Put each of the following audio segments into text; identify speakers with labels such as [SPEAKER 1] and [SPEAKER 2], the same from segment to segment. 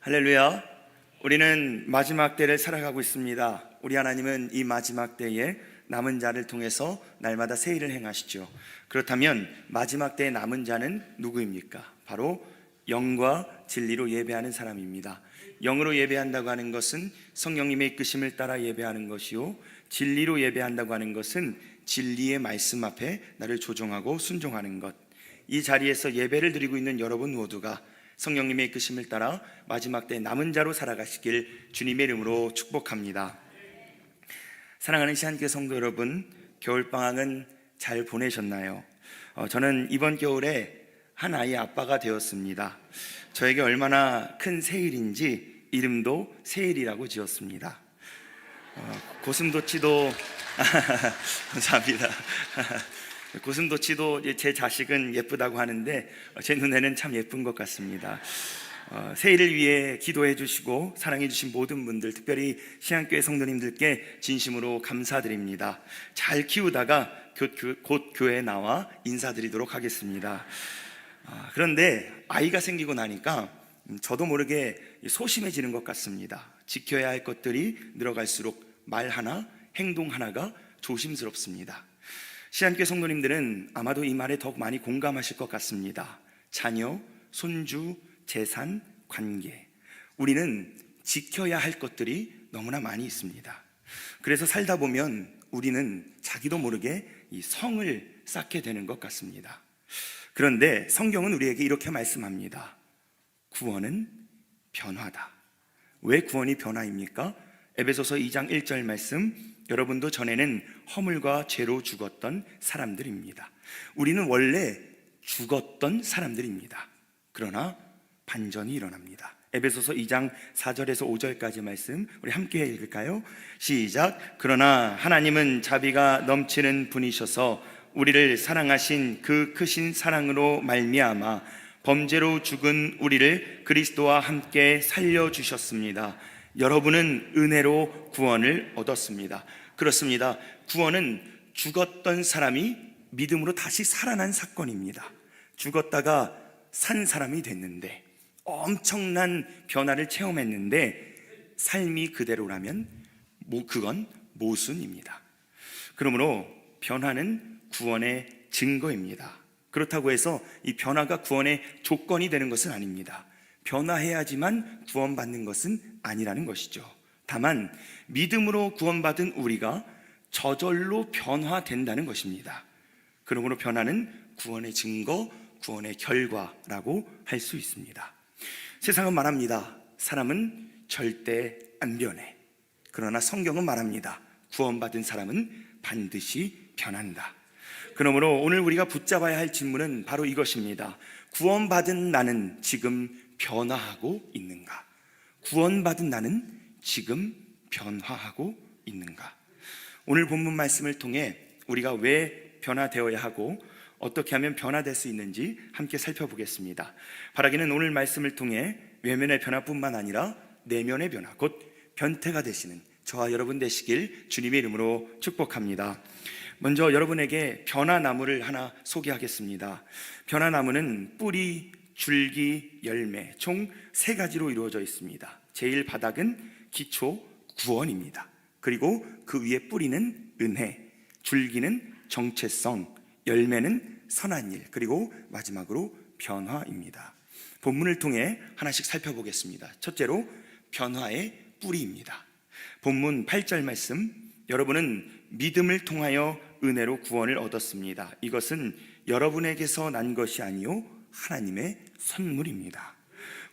[SPEAKER 1] 할렐루야. 우리는 마지막 때를 살아가고 있습니다. 우리 하나님은 이 마지막 때에 남은 자를 통해서 날마다 새 일을 행하시죠. 그렇다면 마지막 때의 남은 자는 누구입니까? 바로 영과 진리로 예배하는 사람입니다. 영으로 예배한다고 하는 것은 성령님의 이끄심을 따라 예배하는 것이요, 진리로 예배한다고 하는 것은 진리의 말씀 앞에 나를 조종하고 순종하는 것. 이 자리에서 예배를 드리고 있는 여러분 모두가 성령님의 이끄심을 따라 마지막 때 남은 자로 살아가시길 주님의 이름으로 축복합니다. 사랑하는 시한교회 성도 여러분, 겨울방학은 잘 보내셨나요? 저는 이번 겨울에 한 아이의 아빠가 되었습니다. 저에게 얼마나 큰 새일인지 이름도 새일이라고 지었습니다. 고슴도치도 감사합니다. 고슴도치도 제 자식은 예쁘다고 하는데 제 눈에는 참 예쁜 것 같습니다. 새해를 위해 기도해 주시고 사랑해 주신 모든 분들, 특별히 시향교회 성도님들께 진심으로 감사드립니다. 잘 키우다가 곧 교회에 나와 인사드리도록 하겠습니다. 그런데 아이가 생기고 나니까 저도 모르게 소심해지는 것 같습니다. 지켜야 할 것들이 늘어갈수록 말 하나, 행동 하나가 조심스럽습니다. 시한교회 성도님들은 아마도 이 말에 더욱 많이 공감하실 것 같습니다. 자녀, 손주, 재산, 관계, 우리는 지켜야 할 것들이 너무나 많이 있습니다. 그래서 살다 보면 우리는 자기도 모르게 이 성을 쌓게 되는 것 같습니다. 그런데 성경은 우리에게 이렇게 말씀합니다. 구원은 변화다. 왜 구원이 변화입니까? 에베소서 2장 1절 말씀, 여러분도 전에는 허물과 죄로 죽었던 사람들입니다. 우리는 원래 죽었던 사람들입니다. 그러나 반전이 일어납니다. 에베소서 2장 4절에서 5절까지 말씀 우리 함께 읽을까요? 시작. 그러나 하나님은 자비가 넘치는 분이셔서 우리를 사랑하신 그 크신 사랑으로 말미암아 범죄로 죽은 우리를 그리스도와 함께 살려주셨습니다. 여러분은 은혜로 구원을 얻었습니다. 그렇습니다. 구원은 죽었던 사람이 믿음으로 다시 살아난 사건입니다. 죽었다가 산 사람이 됐는데, 엄청난 변화를 체험했는데 삶이 그대로라면 그건 모순입니다. 그러므로 변화는 구원의 증거입니다. 그렇다고 해서 이 변화가 구원의 조건이 되는 것은 아닙니다. 변화해야지만 구원받는 것은 아니라는 것이죠. 다만 믿음으로 구원받은 우리가 저절로 변화된다는 것입니다. 그러므로 변화는 구원의 증거, 구원의 결과라고 할 수 있습니다. 세상은 말합니다. 사람은 절대 안 변해. 그러나 성경은 말합니다. 구원받은 사람은 반드시 변한다. 그러므로 오늘 우리가 붙잡아야 할 질문은 바로 이것입니다. 구원받은 나는 지금 변화하고 있는가? 구원받은 나는 지금 변화하고 있는가? 오늘 본문 말씀을 통해 우리가 왜 변화되어야 하고 어떻게 하면 변화될 수 있는지 함께 살펴보겠습니다. 바라기는 오늘 말씀을 통해 외면의 변화뿐만 아니라 내면의 변화, 곧 변태가 되시는 저와 여러분 되시길 주님의 이름으로 축복합니다. 먼저 여러분에게 변화나무를 하나 소개하겠습니다. 변화나무는 뿌리, 줄기, 열매 총 3가지로 이루어져 있습니다. 제일 바닥은 기초 구원입니다. 그리고 그 위에 뿌리는 은혜, 줄기는 정체성, 열매는 선한 일, 그리고 마지막으로 변화입니다. 본문을 통해 하나씩 살펴보겠습니다. 첫째로 변화의 뿌리입니다. 본문 8절 말씀, 여러분은 믿음을 통하여 은혜로 구원을 얻었습니다. 이것은 여러분에게서 난 것이 아니요 하나님의 선물입니다.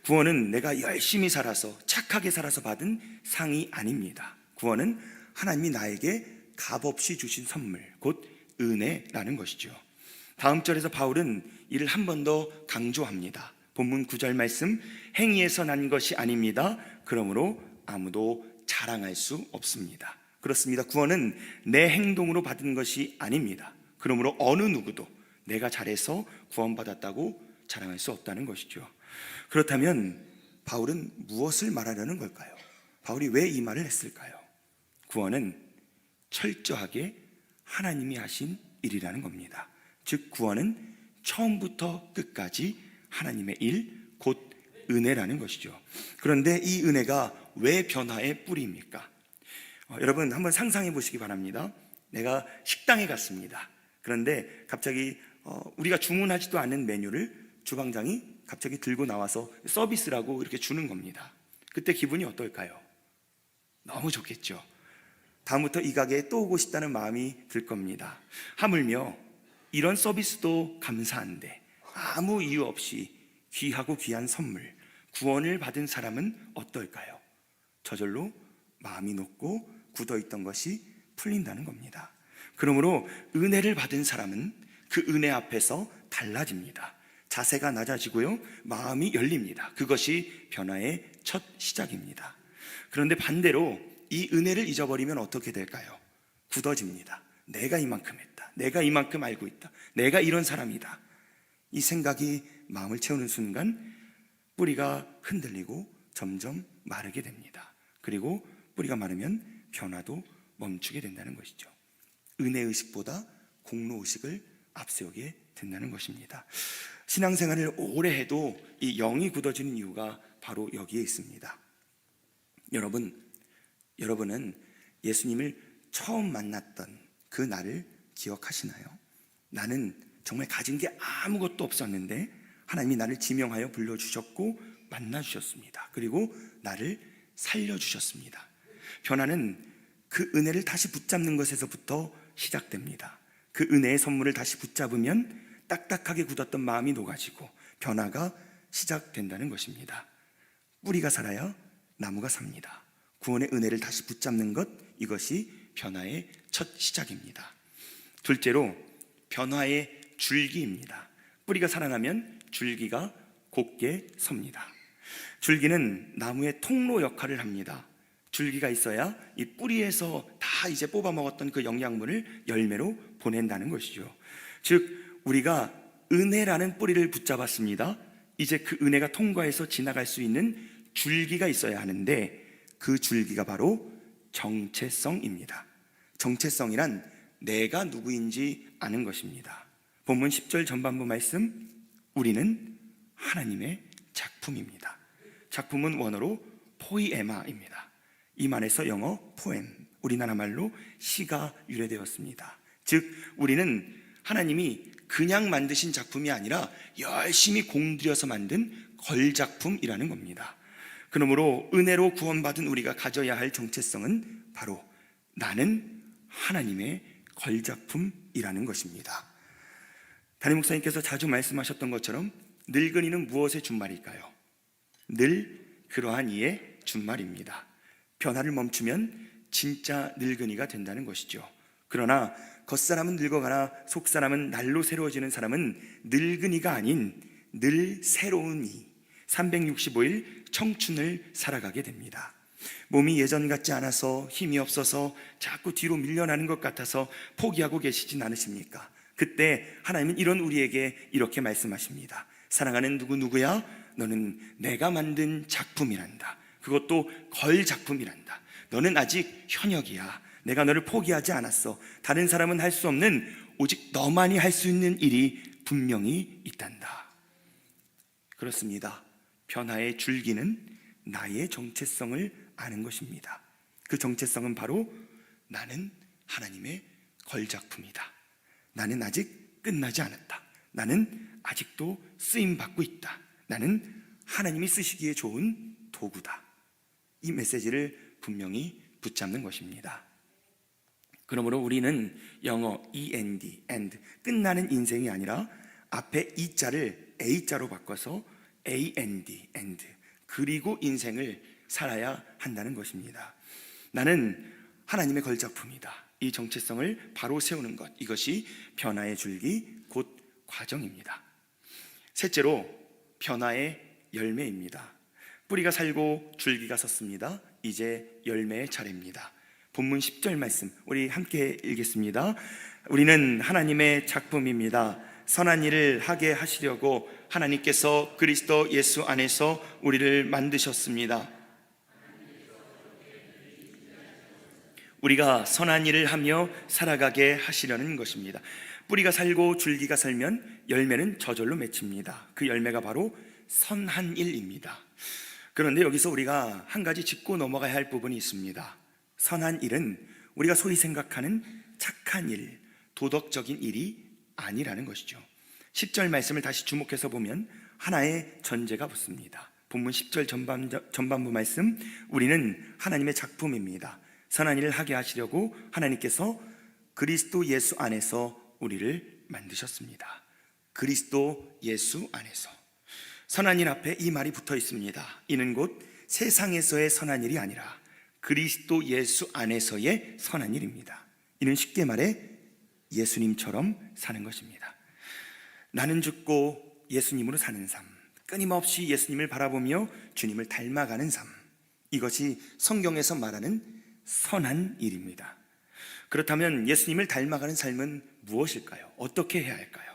[SPEAKER 1] 구원은 내가 열심히 살아서 착하게 살아서 받은 상이 아닙니다. 구원은 하나님이 나에게 값없이 주신 선물, 곧 은혜라는 것이죠. 다음 절에서 바울은 이를 한 번 더 강조합니다. 본문 9절 말씀, 행위에서 난 것이 아닙니다. 그러므로 아무도 자랑할 수 없습니다. 그렇습니다. 구원은 내 행동으로 받은 것이 아닙니다. 그러므로 어느 누구도 내가 잘해서 구원받았다고 자랑할 수 없다는 것이죠. 그렇다면 바울은 무엇을 말하려는 걸까요? 바울이 왜 이 말을 했을까요? 구원은 철저하게 하나님이 하신 일이라는 겁니다. 즉 구원은 처음부터 끝까지 하나님의 일, 곧 은혜라는 것이죠. 그런데 이 은혜가 왜 변화의 뿌리입니까? 여러분 한번 상상해 보시기 바랍니다. 내가 식당에 갔습니다. 그런데 갑자기 우리가 주문하지도 않은 메뉴를 주방장이 갑자기 들고 나와서 서비스라고 이렇게 주는 겁니다. 그때 기분이 어떨까요? 너무 좋겠죠. 다음부터 이 가게에 또 오고 싶다는 마음이 들 겁니다. 하물며 이런 서비스도 감사한데 아무 이유 없이 귀하고 귀한 선물, 구원을 받은 사람은 어떨까요? 저절로 마음이 녹고 굳어있던 것이 풀린다는 겁니다. 그러므로 은혜를 받은 사람은 그 은혜 앞에서 달라집니다. 자세가 낮아지고요, 마음이 열립니다. 그것이 변화의 첫 시작입니다. 그런데 반대로 이 은혜를 잊어버리면 어떻게 될까요? 굳어집니다. 내가 이만큼 했다, 내가 이만큼 알고 있다, 내가 이런 사람이다. 이 생각이 마음을 채우는 순간 뿌리가 흔들리고 점점 마르게 됩니다. 그리고 뿌리가 마르면 변화도 멈추게 된다는 것이죠. 은혜의식보다 공로의식을 앞세우게 된다는 것입니다. 신앙생활을 오래 해도 이 영이 굳어지는 이유가 바로 여기에 있습니다. 여러분은 예수님을 처음 만났던 그 날을 기억하시나요? 나는 정말 가진 게 아무것도 없었는데 하나님이 나를 지명하여 불러주셨고 만나주셨습니다. 그리고 나를 살려주셨습니다. 변화는 그 은혜를 다시 붙잡는 것에서부터 시작됩니다. 그 은혜의 선물을 다시 붙잡으면 딱딱하게 굳었던 마음이 녹아지고 변화가 시작된다는 것입니다. 뿌리가 살아야 나무가 삽니다. 구원의 은혜를 다시 붙잡는 것, 이것이 변화의 첫 시작입니다. 둘째로 변화의 줄기입니다. 뿌리가 살아나면 줄기가 곧게 섭니다. 줄기는 나무의 통로 역할을 합니다. 줄기가 있어야 이 뿌리에서 다 이제 뽑아 먹었던 그 영양분을 열매로 보낸다는 것이죠. 즉 우리가 은혜라는 뿌리를 붙잡았습니다. 이제 그 은혜가 통과해서 지나갈 수 있는 줄기가 있어야 하는데 그 줄기가 바로 정체성입니다. 정체성이란 내가 누구인지 아는 것입니다. 본문 10절 전반부 말씀, 우리는 하나님의 작품입니다. 작품은 원어로 포이에마입니다. 이 말에서 영어 포엠, 우리나라 말로 시가 유래되었습니다. 즉 우리는 하나님이 그냥 만드신 작품이 아니라 열심히 공들여서 만든 걸작품이라는 겁니다. 그러므로 은혜로 구원받은 우리가 가져야 할 정체성은 바로 나는 하나님의 걸작품이라는 것입니다. 담임 목사님께서 자주 말씀하셨던 것처럼 늙은이는 무엇의 준말일까요? 늘 그러한 이의 준말입니다. 변화를 멈추면 진짜 늙은이가 된다는 것이죠. 그러나 겉사람은 늙어가나 속사람은 날로 새로워지는 사람은 늙은이가 아닌 늘 새로운 이 365일 청춘을 살아가게 됩니다. 몸이 예전 같지 않아서 힘이 없어서 자꾸 뒤로 밀려나는 것 같아서 포기하고 계시진 않으십니까? 그때 하나님은 이런 우리에게 이렇게 말씀하십니다. 사랑하는 누구누구야, 너는 내가 만든 작품이란다. 그것도 걸작품이란다. 너는 아직 현역이야. 내가 너를 포기하지 않았어. 다른 사람은 할 수 없는 오직 너만이 할 수 있는 일이 분명히 있단다. 그렇습니다. 변화의 줄기는 나의 정체성을 아는 것입니다. 그 정체성은 바로 나는 하나님의 걸작품이다. 나는 아직 끝나지 않았다. 나는 아직도 쓰임받고 있다. 나는 하나님이 쓰시기에 좋은 도구다. 이 메시지를 분명히 붙잡는 것입니다. 그러므로 우리는 영어 END, end, 끝나는 인생이 아니라 앞에 E자를 A자로 바꿔서 AND, end, 그리고 인생을 살아야 한다는 것입니다. 나는 하나님의 걸작품이다. 이 정체성을 바로 세우는 것, 이것이 변화의 줄기, 곧 과정입니다. 셋째로 변화의 열매입니다. 뿌리가 살고 줄기가 섰습니다. 이제 열매의 차례입니다. 본문 10절 말씀 우리 함께 읽겠습니다. 우리는 하나님의 작품입니다. 선한 일을 하게 하시려고 하나님께서 그리스도 예수 안에서 우리를 만드셨습니다. 우리가 선한 일을 하며 살아가게 하시려는 것입니다. 뿌리가 살고 줄기가 살면 열매는 저절로 맺힙니다. 그 열매가 바로 선한 일입니다. 그런데 여기서 우리가 한 가지 짚고 넘어가야 할 부분이 있습니다. 선한 일은 우리가 소위 생각하는 착한 일, 도덕적인 일이 아니라는 것이죠. 10절 말씀을 다시 주목해서 보면 하나의 전제가 붙습니다. 본문 10절 전반부 말씀, 우리는 하나님의 작품입니다. 선한 일을 하게 하시려고 하나님께서 그리스도 예수 안에서 우리를 만드셨습니다. 그리스도 예수 안에서. 선한 일 앞에 이 말이 붙어 있습니다. 이는 곧 세상에서의 선한 일이 아니라 그리스도 예수 안에서의 선한 일입니다. 이는 쉽게 말해 예수님처럼 사는 것입니다. 나는 죽고 예수님으로 사는 삶, 끊임없이 예수님을 바라보며 주님을 닮아가는 삶, 이것이 성경에서 말하는 선한 일입니다. 그렇다면 예수님을 닮아가는 삶은 무엇일까요? 어떻게 해야 할까요?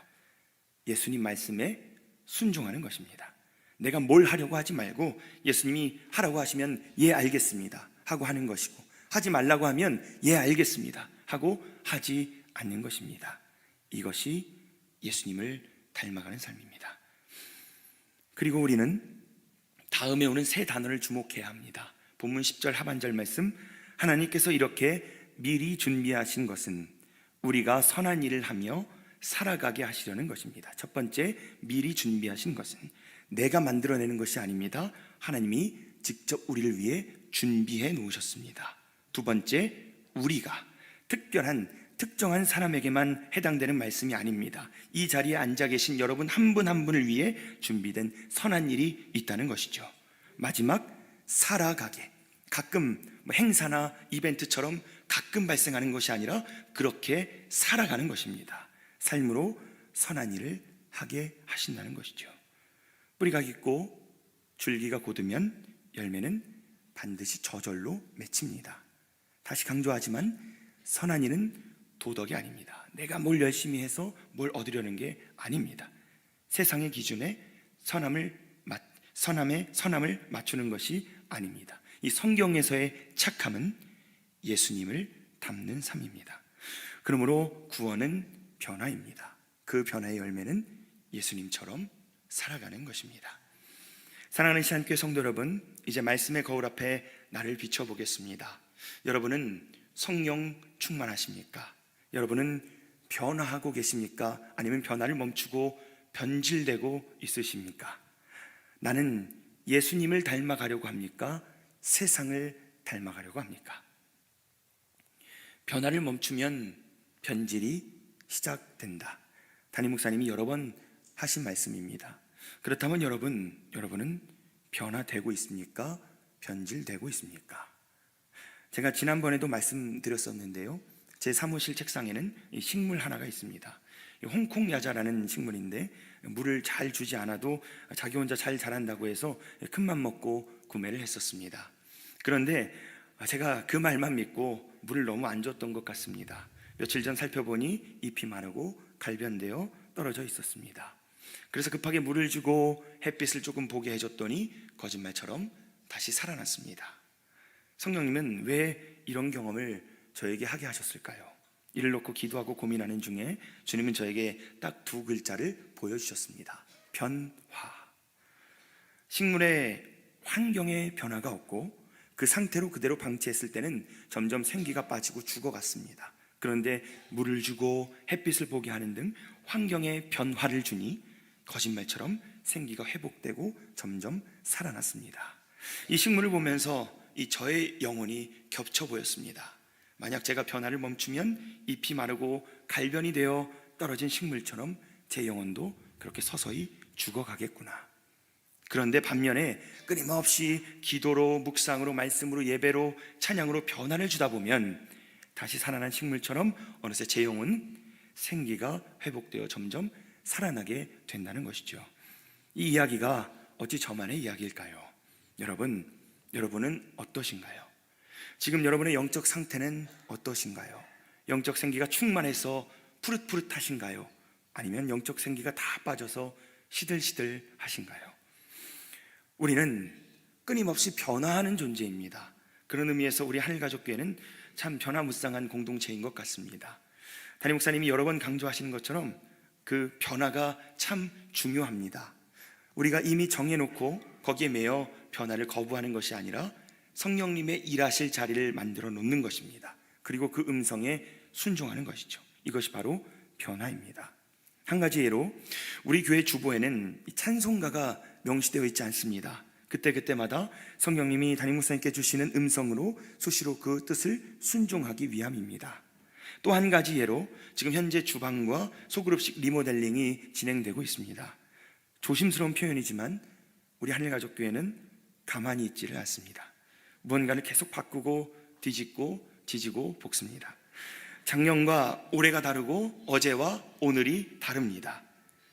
[SPEAKER 1] 예수님 말씀에 순종하는 것입니다. 내가 뭘 하려고 하지 말고 예수님이 하라고 하시면 예 알겠습니다 하고 하는 것이고, 하지 말라고 하면 예 알겠습니다 하고 하지 않는 것입니다. 이것이 예수님을 닮아가는 삶입니다. 그리고 우리는 다음에 오는 세 단어를 주목해야 합니다. 본문 10절 하반절 말씀, 하나님께서 이렇게 미리 준비하신 것은 우리가 선한 일을 하며 살아가게 하시려는 것입니다. 첫 번째, 미리 준비하신 것은 내가 만들어내는 것이 아닙니다. 하나님이 직접 우리를 위해 준비해 놓으셨습니다. 두 번째, 우리가 특정한 사람에게만 해당되는 말씀이 아닙니다. 이 자리에 앉아 계신 여러분 한 분 한 분을 위해 준비된 선한 일이 있다는 것이죠. 마지막, 살아가게. 가끔 행사나 이벤트처럼 가끔 발생하는 것이 아니라 그렇게 살아가는 것입니다. 삶으로 선한 일을 하게 하신다는 것이죠. 뿌리가 깊고 줄기가 곧으면 열매는 반드시 저절로 맺힙니다. 다시 강조하지만 선한 일은 도덕이 아닙니다. 내가 뭘 열심히 해서 뭘 얻으려는 게 아닙니다. 세상의 기준에 선함을 맞추는 것이 아닙니다. 이 성경에서의 착함은 예수님을 닮는 삶입니다. 그러므로 구원은 변화입니다. 그 변화의 열매는 예수님처럼 살아가는 것입니다. 사랑하는 시안교회 성도 여러분, 이제 말씀의 거울 앞에 나를 비춰보겠습니다. 여러분은 성령 충만하십니까? 여러분은 변화하고 계십니까? 아니면 변화를 멈추고 변질되고 있으십니까? 나는 예수님을 닮아가려고 합니까? 세상을 닮아가려고 합니까? 변화를 멈추면 변질이 시작된다. 담임 목사님이 여러 번 하신 말씀입니다. 그렇다면 여러분은 변화되고 있습니까? 변질되고 있습니까? 제가 지난번에도 말씀드렸었는데요, 제 사무실 책상에는 이 식물 하나가 있습니다. 홍콩 야자라는 식물인데 물을 잘 주지 않아도 자기 혼자 잘 자란다고 해서 큰맘 먹고 구매를 했었습니다. 그런데 제가 그 말만 믿고 물을 너무 안 줬던 것 같습니다. 며칠 전 살펴보니 잎이 마르고 갈변되어 떨어져 있었습니다. 그래서 급하게 물을 주고 햇빛을 조금 보게 해줬더니 거짓말처럼 다시 살아났습니다. 성령님은 왜 이런 경험을 저에게 하게 하셨을까요? 이를 놓고 기도하고 고민하는 중에 주님은 저에게 딱 두 글자를 보여주셨습니다. 변화. 식물의 환경에 변화가 없고 그 상태로 그대로 방치했을 때는 점점 생기가 빠지고 죽어갔습니다. 그런데 물을 주고 햇빛을 보게 하는 등 환경에 변화를 주니 거짓말처럼 생기가 회복되고 점점 살아났습니다. 이 식물을 보면서 이 저의 영혼이 겹쳐 보였습니다. 만약 제가 변화를 멈추면 잎이 마르고 갈변이 되어 떨어진 식물처럼 제 영혼도 그렇게 서서히 죽어가겠구나. 그런데 반면에 끊임없이 기도로, 묵상으로, 말씀으로, 예배로, 찬양으로 변화를 주다 보면 다시 살아난 식물처럼 어느새 제 영혼은 생기가 회복되어 점점 살아나게 된다는 것이죠. 이 이야기가 어찌 저만의 이야기일까요? 여러분은 어떠신가요? 지금 여러분의 영적 상태는 어떠신가요? 영적 생기가 충만해서 푸릇푸릇하신가요? 아니면 영적 생기가 다 빠져서 시들시들하신가요? 우리는 끊임없이 변화하는 존재입니다. 그런 의미에서 우리 하늘가족교회는 참 변화무쌍한 공동체인 것 같습니다. 담임 목사님이 여러 번 강조하시는 것처럼 그 변화가 참 중요합니다. 우리가 이미 정해놓고 거기에 매여 변화를 거부하는 것이 아니라 성령님의 일하실 자리를 만들어 놓는 것입니다. 그리고 그 음성에 순종하는 것이죠. 이것이 바로 변화입니다. 한 가지 예로 우리 교회 주보에는 찬송가가 명시되어 있지 않습니다. 그때그때마다 성령님이 담임 목사님께 주시는 음성으로 수시로 그 뜻을 순종하기 위함입니다. 또 한 가지 예로 지금 현재 주방과 소그룹식 리모델링이 진행되고 있습니다. 조심스러운 표현이지만 우리 하늘가족교회는 가만히 있지를 않습니다. 무언가를 계속 바꾸고 뒤집고 지지고 볶습니다. 작년과 올해가 다르고 어제와 오늘이 다릅니다.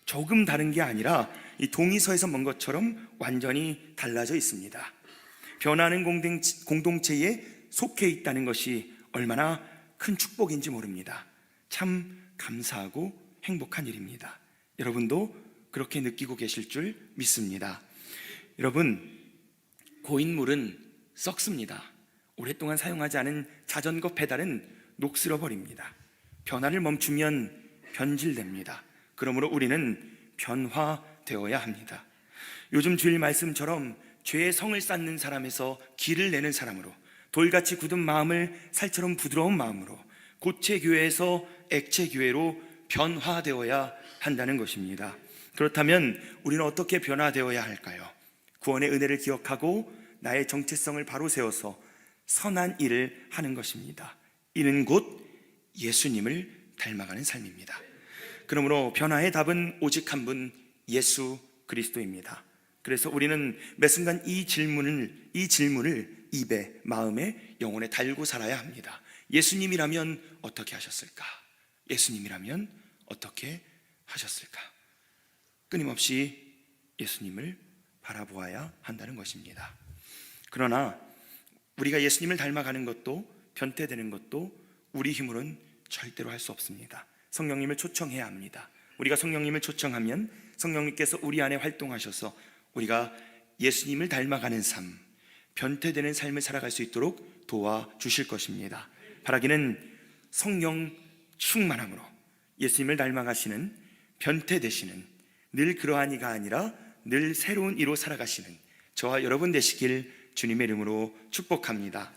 [SPEAKER 1] 조금 다른 게 아니라 이 동의서에서 먼 것처럼 완전히 달라져 있습니다. 변화하는 공동체에 속해 있다는 것이 얼마나 큰 축복인지 모릅니다. 참 감사하고 행복한 일입니다. 여러분도 그렇게 느끼고 계실 줄 믿습니다. 여러분, 고인물은 썩습니다. 오랫동안 사용하지 않은 자전거 페달은 녹슬어 버립니다. 변화를 멈추면 변질됩니다. 그러므로 우리는 변화되어야 합니다. 요즘 주일 말씀처럼 죄의 성을 쌓는 사람에서 길을 내는 사람으로, 돌같이 굳은 마음을 살처럼 부드러운 마음으로, 고체교회에서 액체교회로 변화되어야 한다는 것입니다. 그렇다면 우리는 어떻게 변화되어야 할까요? 구원의 은혜를 기억하고 나의 정체성을 바로 세워서 선한 일을 하는 것입니다. 이는 곧 예수님을 닮아가는 삶입니다. 그러므로 변화의 답은 오직 한 분, 예수 그리스도입니다. 그래서 우리는 매 순간 이 질문을 입에, 마음에, 영혼에 달고 살아야 합니다. 예수님이라면 어떻게 하셨을까? 예수님이라면 어떻게 하셨을까? 끊임없이 예수님을 바라보아야 한다는 것입니다. 그러나 우리가 예수님을 닮아가는 것도, 변태되는 것도 우리 힘으로는 절대로 할 수 없습니다. 성령님을 초청해야 합니다. 우리가 성령님을 초청하면 성령님께서 우리 안에 활동하셔서 우리가 예수님을 닮아가는 삶, 변태되는 삶을 살아갈 수 있도록 도와주실 것입니다. 바라기는 성령 충만함으로 예수님을 닮아가시는, 변태되시는, 늘 그러한 이가 아니라 늘 새로운 이로 살아가시는 저와 여러분 되시길 주님의 이름으로 축복합니다.